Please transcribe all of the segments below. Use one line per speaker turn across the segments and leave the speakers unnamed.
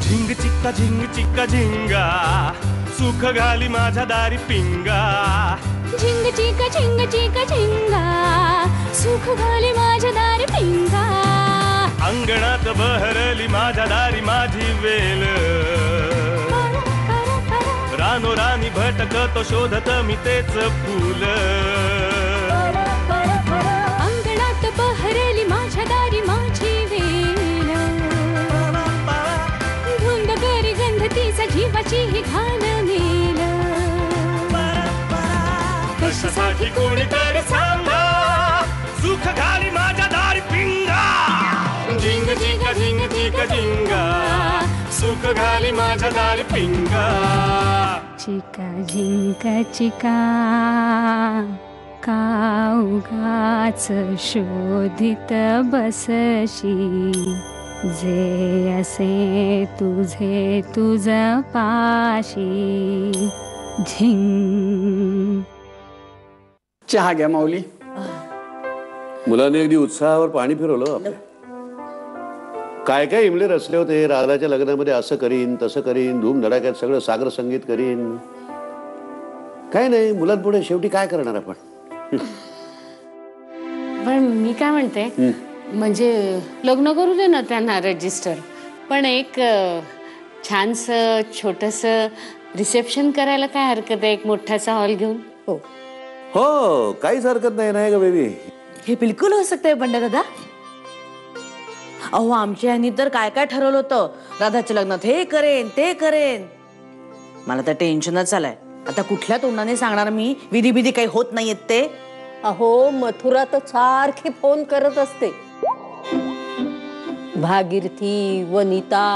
झिंग चिक्का झिंगा सुख घाली माझ्या दारी पिंगा.
झिंग चिक्का झिंगा सुख घाली माझ्या दारी पिंगा.
अंगणात बहरली माझ्या दारी माझी वेल. रानो रानी भटकतो शोधत मी तेच फूल.
अंगणात बहरली माझ्या दारी माझी वेल. धुंद करी गंध तिचा जीवाची ही घाण नेल.
कशासाठी कोणीतरी सांगा सुख घाली माझ्या दारी पिंगा. झिंग चिक्का झिंगा सुख घाली माझ्या दारी पिंगा.
चिका झिंका चिका का उगाच शोधित बसशी. जे असे तुझे तुझ पाशी. झिंग.
चहा घ्या माऊली.
मुलांनी अगदी उत्साहावर पाणी फिरवलं आपल्या. काय काय इमले रचले होते. राधाच्या लग्नामध्ये असं करीन तसं करीन धूमधडाक्यात सगळं सागर संगीत करीन. काय नाही मुलांपुढे शेवटी काय करणार आपण.
पण मी काय म्हणते म्हणजे लग्न करू दे ना त्यांना रजिस्टर. पण एक छानस छोटस रिसेप्शन करायला काय हरकत आहे. एक मोठासा हॉल घेऊन.
हो
हो काहीच हरकत नाही ना ग बेबी.
हे बिलकुल हो सकते पंडित दादा. अहो आमच्या ह्यांनी तर काय काय ठरवलं होतं. राधाच्या लग्नात हे करेन ते करेन. मला तर टेन्शनच आलंय. आता कुठल्या तोंडाने सांगणार मी विधी विधी काही होत नाहीयेत ते.
अहो मथुरा तर सारखी फोन करत असते. भागीरथी वनिता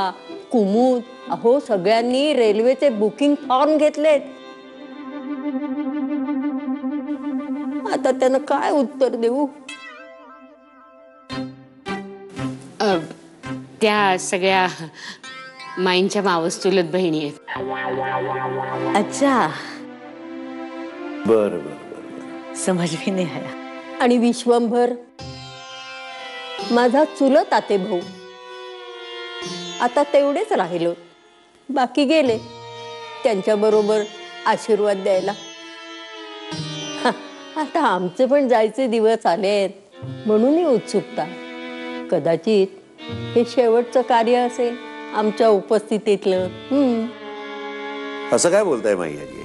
कुमुद अहो सगळ्यांनी रेल्वेचे बुकिंग फॉर्म घेतलेत. आता त्यानं काय उत्तर देऊ.
त्या सगळ्या माईंच्या मावस चुलत बहिणी आहेत.
अच्छा
बर बर
समज भी नाही आया.
आणि विश्वंभर माझा चुलत आते भाऊ. आता तेवढेच राहिलो. बाकी गेले त्यांच्या बरोबर आशीर्वाद द्यायला. आता आमचे पण जायचे दिवस आलेत म्हणून उत्सुकता. कदाचित हे शेवटचं कार्य असेल आमच्या उपस्थितीतलं.
असं काय बोलताय माईजी.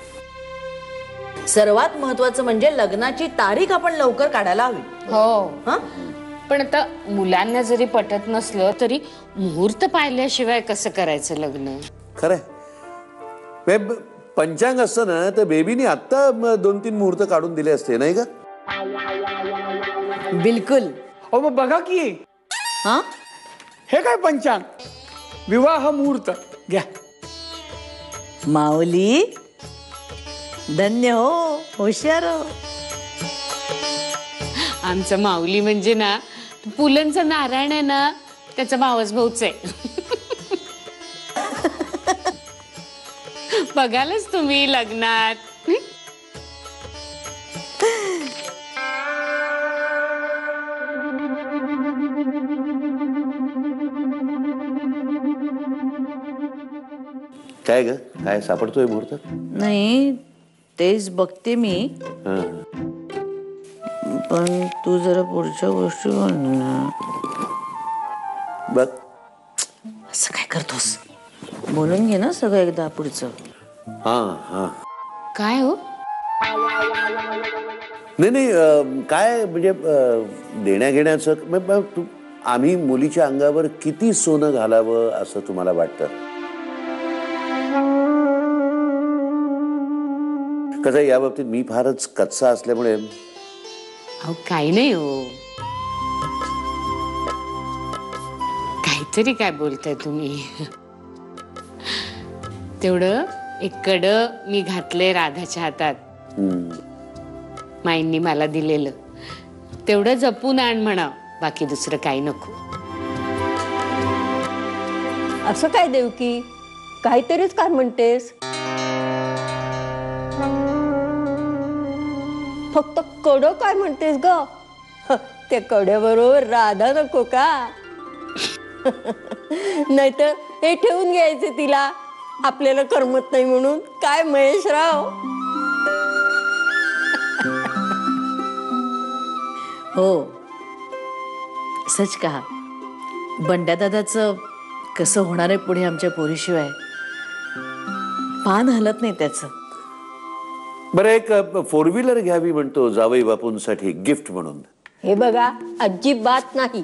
सर्वात महत्वाचं म्हणजे लग्नाची तारीख आपण लवकर काढायला हवी.
हो पण आता मुलांना जरी पटत नसलं तरी मुहूर्त पाहिल्याशिवाय कसं करायचं लग्न.
खरंय. पंचांग असतं ना तर बेबीनी आत्ता 2-3 मुहूर्त काढून दिले असते नाही का.
बिलकुल.
हो मग बघा की.
हा
हे काय पंचांग विवाह मुहूर्त घ्या.
माऊली धन्य हो. हुशार हो.
आमचं माऊली म्हणजे ना पुलंचा नारायण आहे ना त्याचा भावच भाऊच आहे. बघालच तुम्ही लग्नात.
काय ग काय सापडतोय मुहूर्त.
नाही तेच बघते मी. पण तू जरा पुढच्या गोष्टी बोल ना.
बघ
असं काय करतोस. बोलून घे ना सगळं एकदा पुढचं.
हा हा
काय हो.
नाही काय म्हणजे देण्या घेण्याचं आम्ही मुलीच्या अंगावर किती सोनं घालावं असं तुम्हाला वाटतं. कसं या बाबतीत मी फारच कच्चा असल्यामुळे.
अहो काही नाही हो. काहीतरी काय बोलताय तुम्ही. तेवढं एक कड मी घातलंय राधाच्या हातात. माईंनी मला दिलेलं तेवढं जपून आण म्हणा. बाकी दुसरं काही नको.
असं काय देवकी काहीतरीच काय म्हणतेस. फक्त कड काय म्हणतेस ग. त्या कड्याबरोबर राधा नको का. नाहीतर हे ठेवून घ्यायचे तिला, आपल्याला करमत नाही म्हणून. काय महेशराव?
हो, सच कहा. बंड्या दादाचं कसं होणार आहे पुढे आमच्या पोरीशिवाय? पान हलत नाही त्याचं.
बरं, एक 4 व्हीलर घ्यावी म्हणतो जावई बापूंसाठी गिफ्ट म्हणून.
हे बघा, अजिबात नाही.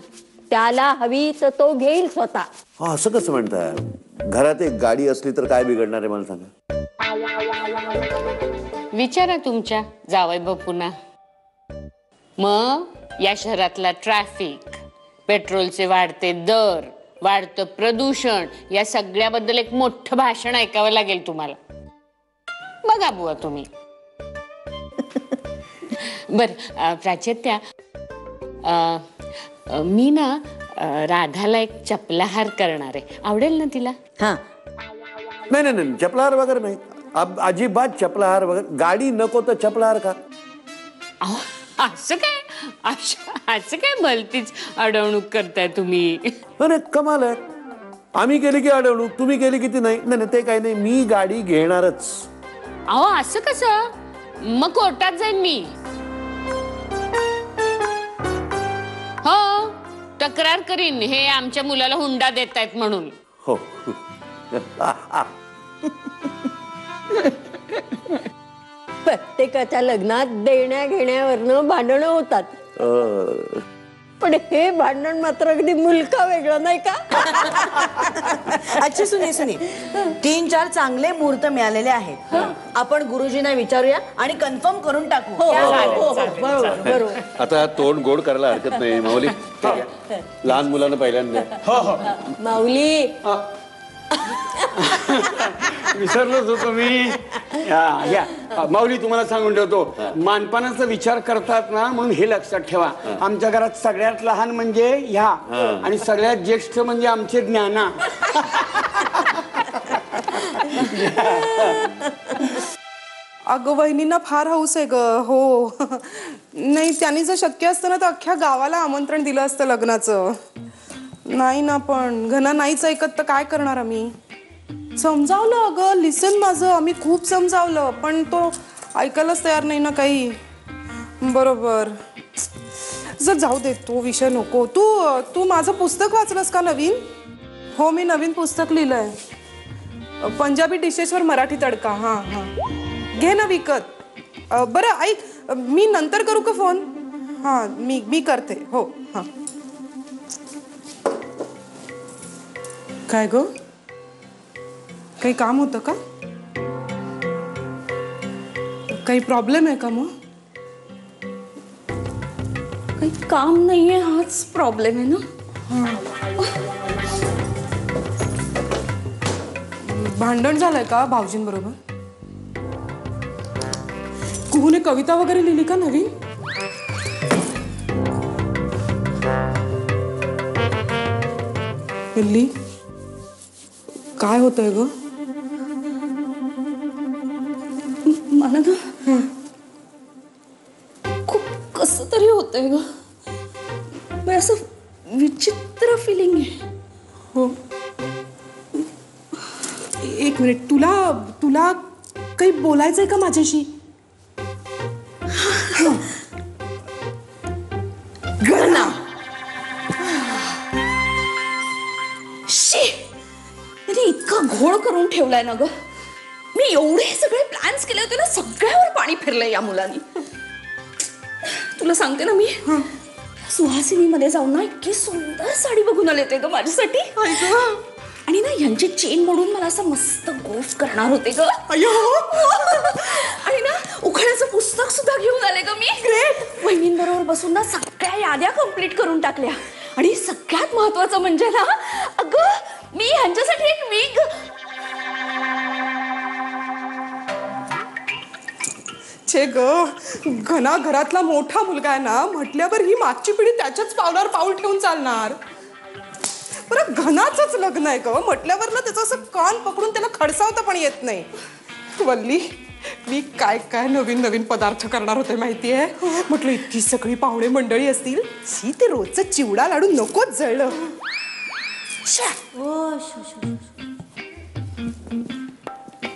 त्याला हवी तर तो घेईल स्वतः.
हा, असं कसं म्हणताय? घरात एक गाडी असली तर काय बिघडणार आहे मला सांगा.
विचारा तुमच्या जावई बापूंना. मग या शहरातला ट्रॅफिक, पेट्रोलचे वाढते दर, वाढतं प्रदूषण, या सगळ्याबद्दल एक मोठं भाषण ऐकावं लागेल तुम्हाला. बघा बुवा तुम्ही. बर प्राचात्या, मी ना राधाला एक चपलाहार करणार आहे. आवडेल ना तिला?
हा,
नाही नाही नाही, चपलाहार वगैरे नाही. अजिबात चपलाहार वगैरे. गाडी नको तर चपलाहार का?
अहो, असं काय असं काय भलतीच अडवणूक करताय तुम्ही?
नाही, कमाल आहे. आम्ही केली की अडवणूक, तुम्ही केली की ती नाही. नाही ते काही नाही, मी गाडी घेणारच.
अहो, असं कसं? मग कोर्टात जाईन मी. हो, तक्रार करीन हे आमच्या मुलाला हुंडा देतायत म्हणून.
हो.
प्रत्येकाच्या लग्नात देण्या घेण्यावरनं भांडणं होतात. पण हे भांडण मात्र अगदी मुलका वेगळं नाही का?
अच्छा सुनी 3-4 चांगले मुहूर्त मिळालेले आहेत. आपण गुरुजींना विचारूया आणि कन्फर्म करून टाकू.
बरोबर बरोबर.
आता तोंड गोड करायला हरकत नाही माऊली. लहान मुलांना पहिल्यांदा.
माऊली,
विसरलोच होतो मी. या माऊली, तुम्हाला सांगून ठेवतो, मानपानाचा विचार करतात ना म्हणून हे लक्षात ठेवा. आमच्या घरात सगळ्यात लहान म्हणजे ह्या आणि सगळ्यात ज्येष्ठ म्हणजे आमचे ज्ञाना.
अगं वहिनींना फार हौस आहे ग. हो, नाही त्यांनी जर शक्य असतं ना तर अख्ख्या गावाला आमंत्रण दिलं असतं लग्नाचं. नाही ना, पण घना नाहीच ऐकत तर काय करणार आम्ही? समजावलं अगं, लिसन माझं, आम्ही खूप समजावलं पण तो ऐकायलाच तयार नाही ना काही. बरोबर, जर जाऊ दे, तो विषय नको. तू माझं पुस्तक वाचलंस का नवीन? हो, मी नवीन पुस्तक लिहिलंय, पंजाबी डिशेसवर मराठी तडका. हां हां, घे ना विकत. बरं ऐक, मी नंतर करू का फोन? हां, मी करते. हो हां. काय गो, काही काम होतं का? काही प्रॉब्लेम आहे का? मग
काही काम नाहीये, हाच प्रॉब्लेम आहे ना.
भांडण झालंय का भाऊजींबरोबर? कुहूने कविता वगैरे लिहिली का नवीन? लिहिली? काय होतंय ग?
मला ना खूप कसं तरी होतंय ग. असं विचित्र फिलिंग आहे.
हो, एक मिनिट, तुला काही बोलायचंय का माझ्याशी?
गणना इतका घोळ करून ठेवलाय ना ग. मी एवढे सगळे प्लॅन्स केले होते ना, सगळ्यावर पाणी फिरलंय या मुलांनी. तुला सांगते ना, मी सुहासिनी मध्ये जाऊन ना इतकी सुंदर साडी बघून आले होते ग माझ्यासाठी. आणि ना यांची चेन मोडून मला असं मस्त गोफ्ट करणार होते ग. आणि ना उखाण्याचं पुस्तक सुद्धा घेऊन आले ग मी. ग्रेट. वहिनींबरोबर बसून ना सगळ्या याद्या कंप्लीट करून टाकल्या. आणि सगळ्यात महत्वाचं म्हणजे ना, अगं मी ह्यांच्यासाठी एक विग.
छे ग, घना घरातला मोठा मुलगा आहे ना म्हटल्यावर ही मागची पिढी त्याच्याच पावलावर पाऊल ठेवून चालणार. बरं, घनाचंच लग्न आहे ग म्हटल्यावर ना त्याचं असं कान पकडून त्याला खडसावता पण येत नाही. वल्ली, मी काय काय नवीन नवीन पदार्थ करणार होते माहितीये. म्हटलं इतकी सगळी पाहुणे मंडळी असतील, शी ते रोजचं चिवडा लाडू नकोच जळलं.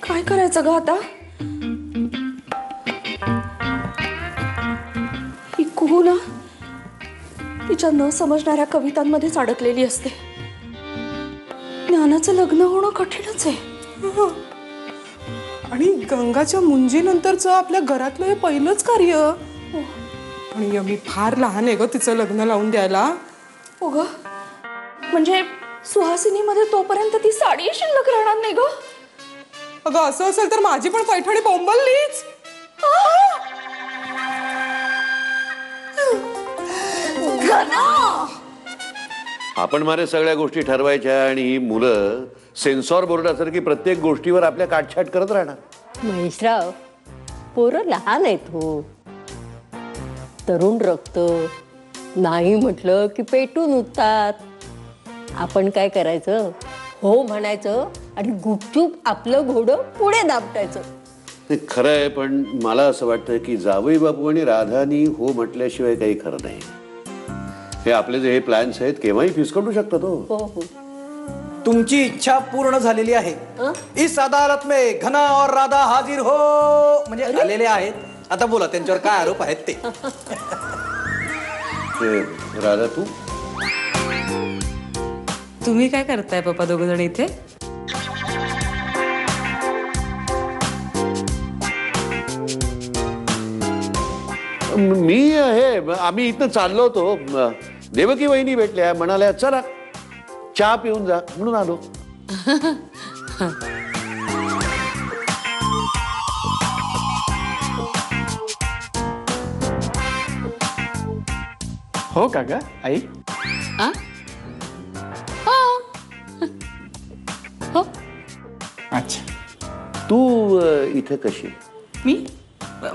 काय करायचं ग आता? ही कुहू ना तिच्या न समजणाऱ्या कवितांमध्येच अडकलेली असते. ज्ञानाचं लग्न होणं कठीणच आहे.
आणि गंगाच्या मुंजीनंतरच आपल्या घरातलं हे पहिलंच कार्य. आणि मी फार लहान आहे ग तिचं लग्न लावून द्यायला.
हो ग, म्हणजे सुहासिनीमध्ये तोपर्यंत ती साडी शिल्लक राहणार नाही ग.
अगं असं असेल तर माझी पण पैठणी बोंबललीच.
आपण मारे सगळ्या गोष्टी ठरवायच्या आणि ही मुलं सेन्सॉर बोर्डासारखी प्रत्येक गोष्टीवर आपल्या काटछाट करत राहणार.
महेशराव, पोरं लहान आहेत हो, तरुण रक्त, नाही म्हटलं की पेटून उठतात. आपण काय करायचं, हो म्हणायचं आणि गुपचूप आपलं घोडं पुढे दाबटायचं.
ते खरं आहे, पण मला असं वाटतं की जावई बापू आणि राधानी हो म्हटल्याशिवाय काही खरं नाही. हे आपले जे हे प्लॅन्स आहेत केव्हाही फिसकटू शकतात.
हो हो.
तुमची इच्छा पूर्ण झालेली आहे. इस अदालत में घना और राधा हाजिर हो म्हणजे आलेले आहेत. आता बोला त्यांच्यावर काय आरोप आहेत ते.
राधा,
तुम्ही काय करताय पप्पा दोघ जण इथे?
मी आहे, आम्ही इथं चाललो होतो. देवकी वहिनी भेटल्या, म्हणाल्या चला चहा पिऊन जा म्हणून आलो.
हो का ग आई?
हो.
अच्छा,
तू इथे कशी?
मी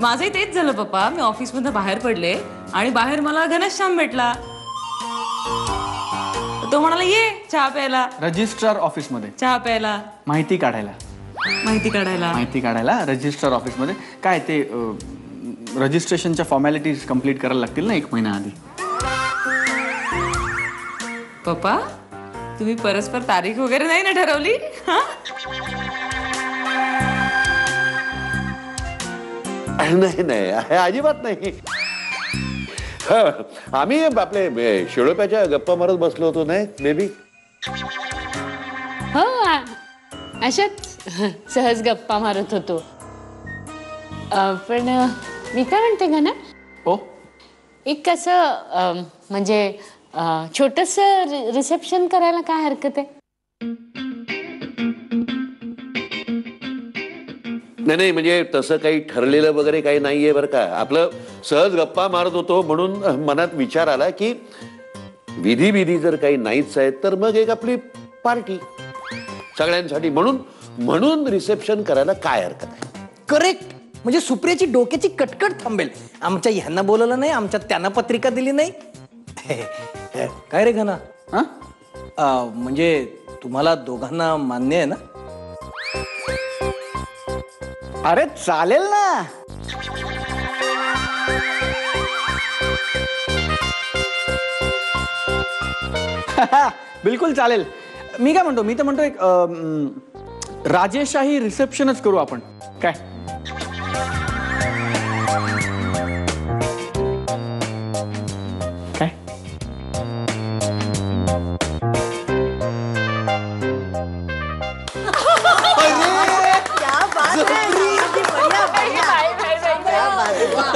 माझंही तेच झालं पप्पा. मी ऑफिसमधून बाहेर पडले आणि बाहेर मला घनश्याम भेटला. तो म्हणाला ये चहा प्यायला.
रजिस्ट्रार ऑफिस मध्ये
चहा प्यायला,
माहिती काढायला रजिस्ट्रार ऑफिस मध्ये. काय ते रजिस्ट्रेशनच्या फॉर्मॅलिटीज कंप्लीट करायला लागतील ना 1 महिना आधी.
पप्पा तुम्ही परस्पर तारीख वगैरे नाही ना ठरवली?
नाही नाही, अजिबात नाही. आम्ही आपले शेळोप्याच्या गप्पा मारत बसलो होतो नाही बेबी?
हो, अशाच सहज गप्पा मारत होतो. पण मी काय म्हणते ग ना,
ओ
एक कसं म्हणजे छोटस रिसेप्शन करायला काय हरकत आहे?
नाही म्हणजे तसं काही ठरलेलं वगैरे काही नाहीये बरं का. आपलं सहज गप्पा मारत होतो म्हणून मनात विचार आला की विधी जर काही नाहीच आहेत तर मग एक आपली पार्टी सगळ्यांसाठी म्हणून रिसेप्शन करायला काय हरकत आहे.
करेक्ट. म्हणजे सुप्रियाची डोक्याची कटकट थांबेल. आमच्या ह्यांना बोलवलं नाही, आमच्या त्यांना पत्रिका दिली नाही. काय रे घना? म्हणजे तुम्हाला दोघांना मान्य आहे ना?
अरे चालेल ना. बिलकुल चालेल. मी काय म्हणतो, मी तर म्हणतो एक राजेशाही रिसेप्शनच करू आपण. काय काय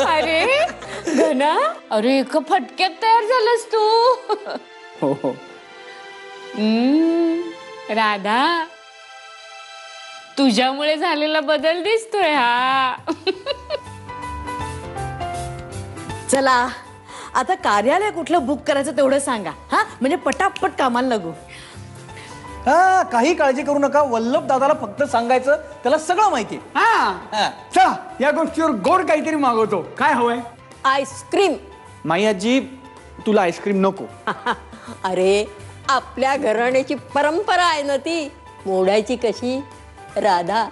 अरे घना, अरे एका फटक्यात तयार झालंस तू.
हो हो.
राधा, तुझ्यामुळे झालेला बदल दिसतोय हा.
चला आता कार्यालय कुठलं बुक करायचं तेवढं सांगा. हा म्हणजे पटापट कामाला लागू.
काही काळजी करू नका. वल्लभ दादाला फक्त सांगायचं, त्याला सगळं माहिती.
हा, चला या गोष्टीवर गोड काहीतरी मागवतो. काय हवंय?
आईस्क्रीम.
माई आजी, तुला आईस्क्रीम नको.
अरे आपल्या घराण्याची परंपरा आहे ना ती, मोडायची कशी? राधा,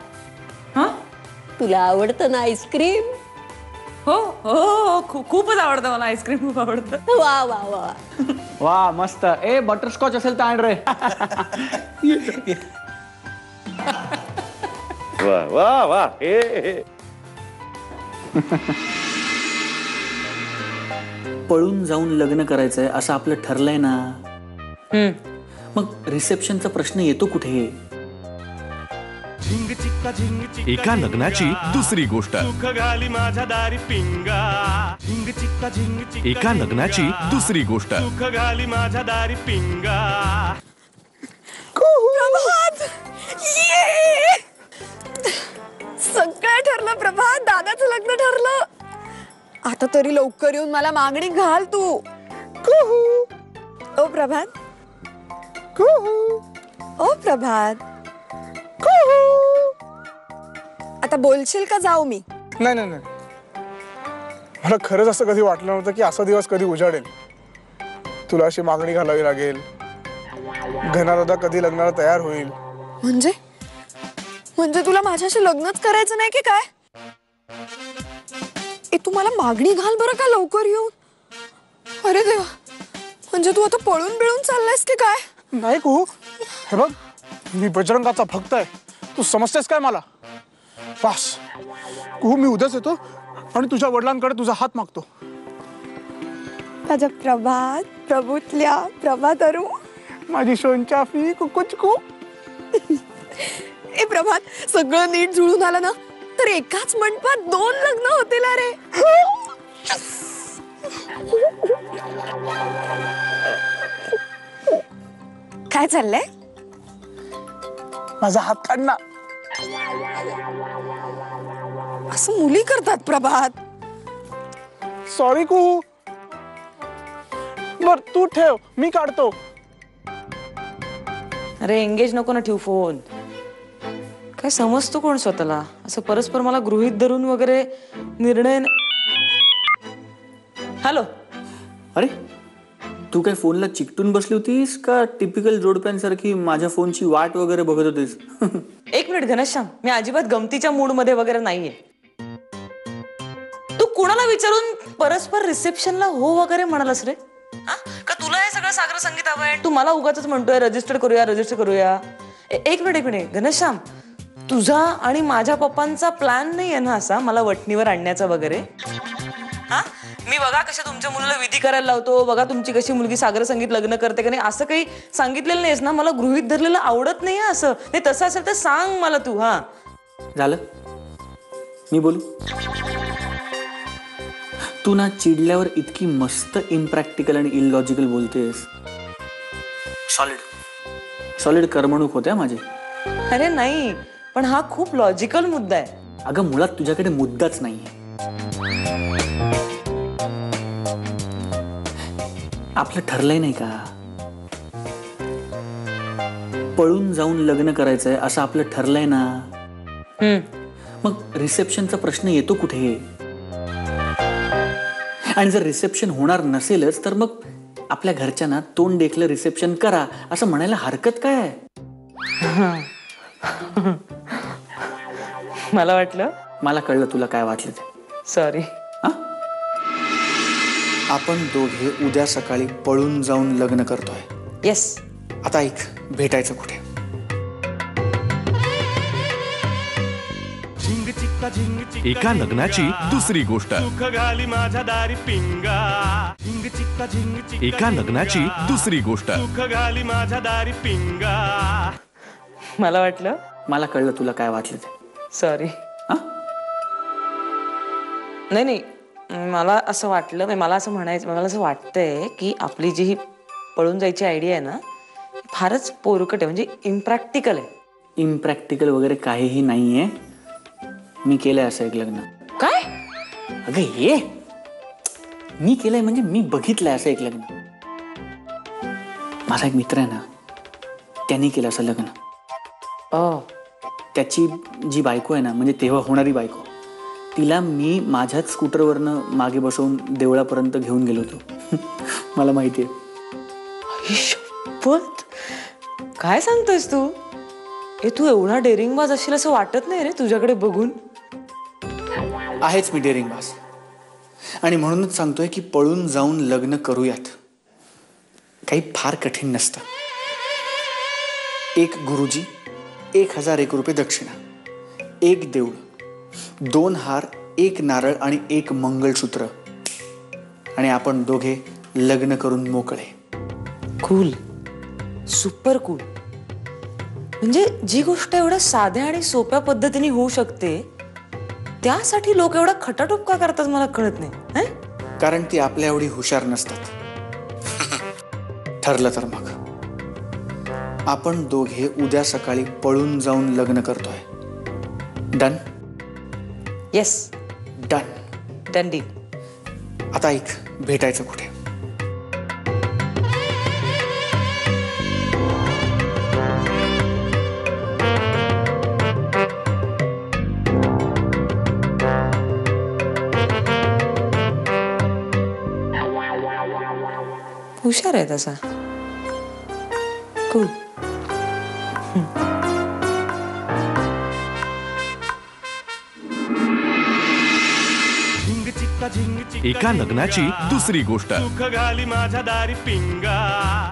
तुला आवडतं ना आईस्क्रीम?
हो हो खूपच आवडतं मला आईस्क्रीम खूप आवडतं.
वा वा वा
वा मस्त. ए बटरस्कॉच असेल तर आण रे.
वा वा वा हे
पळून जाऊन लग्न करायचंय असं आपलं ठरलंय ना. मग रिसेप्शनचा प्रश्न येतो कुठे?
झिंग चिक्का झिंग चिक्का
एका लग्नाची दुसरी गोष्ट.
सुख घाली माझ्या दारी पिंगा. झिंग चिक्का झिंग चिक्का
एका लग्नाची दुसरी गोष्ट.
सुख घाली माझ्या दारी पिंगा.
प्रभात, ये! सगळं ठरलं प्रभात, दादाचं लग्न ठरलं. आता तरी लवकर येऊन मला मागणी घाल तू. ओ प्रभात, ओ प्रभात, आता बोलशील का जाऊ मी?
नाही नाही नाही, मला खरंच असं कधी वाटलं नव्हतं की असा दिवस कधी उजाडेल. तुला अशी मागणी घालावी लागेल. घनादादा कधी लग्नाला तयार होईल.
म्हणजे तुला माझ्याशी लग्नच करायचं नाही की काय? ए तू मला मागणी घाल बरं का लवकर येऊन. अरे देवा, म्हणजे तू आता पळून बिळून चाललायस की काय?
नाही कुहू, हे बघ मी बजरंगाचा भक्त आहे. तू समजतेस काय मला? बस कुहू, मी उद्याच येतो आणि तुझ्या वडिलांकडे तुझा हात मागतो.
माझा प्रभात, प्रभूतल्या प्रभात अरू,
माझी सोनचाफी कुकुचकू.
ए प्रभात, सगळं नीट जुळून आलं ना तर एकाच मंडपात 2 लग्न होतील. अरे काय चाललंय?
माझा हात काढ ना.
असं मुली करतात प्रभात.
सॉरी कुहू. बर तू ठेव, मी काढतो.
अरे एंगेज नको ना ठेवू फोन. काय समजतो कोण स्वतःला? असं परस्पर मला गृहीत धरून वगैरे निर्णय. हॅलो.
अरे तू काय फोनला चिकटून बसली होतीस का टिपिकल जोडप्यांसारखी माझ्या फोनची वाट वगैरे बघत होतीस?
एक मिनिट घनश्याम, मी अजिबात गमतीच्या मूड मध्ये वगैरे नाहीये. तू कुणाला विचारून परस्पर रिसेप्शनला हो वगैरे म्हणालास रे? का तुला हे सगळं सागर संगीत हवंय? तू मला उगाच म्हणतोय रजिस्टर करूया. एक मिनिट घनश्याम, तुझा आणि माझ्या पप्पांचा प्लॅन नाही आहे ना असा मला वटणीवर आणण्याचा वगैरे? हा, मी बघा कशा तुमच्या मुलीला विधी करायला लावतो, बघा तुमची कशी मुलगी सागर संगीत लग्न करते का नाही, असं काही सांगितलेलं नाहीस ना. मला गृहीत धरलेलं आवडत नाही असं. नाही तसं असेल तर सांग मला तू. हा
झालं, मी बोलू? तू चिडल्यावर इतकी मस्त इम्प्रॅक्टिकल आणि इलॉजिकल बोलतेस. सॉलिड करमणूक होत्या माझी.
अरे नाही, पण हा खूप लॉजिकल मुद्दा आहे.
अगं मुळात तुझ्याकडे मुद्दाच नाहीये. आपलं ठरलंय नाही का? पळून जाऊन लग्न करायचंय असं आपलं ठरलंय ना. मग रिसेप्शनचा प्रश्न येतो कुठे? आणि जर रिसेप्शन होणार नसेलच तर मग आपल्या घरच्यांना तोंड देखलं रिसेप्शन करा असं म्हणायला हरकत काय आहे? मला कळलं तुला काय वाटलं ते.
सॉरी.
आपण दोघे उद्या सकाळी पळून जाऊन लग्न करतोय.
येस.
आता ऐक, भेटायचं कुठे?
झिंग चिक्का झिंग चिक्का
एका लग्नाची दुसरी गोष्ट.
सुख घाली माझ्या दारी पिंगा. झिंग चिक्का झिंग चिक्का
एका लग्नाची दुसरी गोष्ट.
सुख घाली माझ्या दारी पिंगा.
मला कळलं तुला काय वाटलं ते.
सॉरी. नाही, मला असं वाटलं, मला असं म्हणायचं, मला असं वाटतंय की आपली जी ही पळून जायची आयडिया आहे ना फारच पोरकट आहे, म्हणजे इम्प्रॅक्टिकल आहे.
इम्प्रॅक्टिकल वगैरे काहीही नाहीये. मी केलंय असं एक लग्न.
काय?
अगं ये, मी केलंय म्हणजे मी बघितलंय असं एक लग्न. माझा एक मित्र आहे ना, त्यांनी केलं असं लग्न. त्याची जी बायको आहे ना, म्हणजे तेव्हा होणारी बायको, तिला मी माझ्याच स्कूटरवरनं मागे बसवून देवळापर्यंत घेऊन गेलो होतो. मला माहितीये.
काय सांगतोयस तू? तू एवढा डेअरिंगबाज असशील असं वाटत नाही रे तुझ्याकडे बघून.
आहेच मी डेअरिंगबाज. आणि म्हणूनच सांगतोय की पळून जाऊन लग्न करूयात. काही फार कठीण नसतं. 1 गुरुजी, 1001 रुपये दक्षिणा, 1 देऊळ, 2 हार, 1 नारळ आणि 1 मंगळसूत्र, आणि आपण दोघे लग्न करून मोकळे.
Cool, super cool. म्हणजे जी गोष्ट एवढ्या साध्या आणि सोप्या पद्धतीने होऊ शकते त्यासाठी लोक एवढा खटाटोप का करतात मला कळत नाही.
कारण ती आपल्या एवढी हुशार नसतात. ठरलं तर मग आपण दोघे उद्या सकाळी पळून जाऊन लग्न करतोय. Done?
Yes, done. Done deal.
आता ऐक, भेटायचं कुठे?
हुशार आहे तसा. कूल.
एका लग्नाची दुसरी गोष्ट.
सुख घाली माझ्या दारी पिंगा.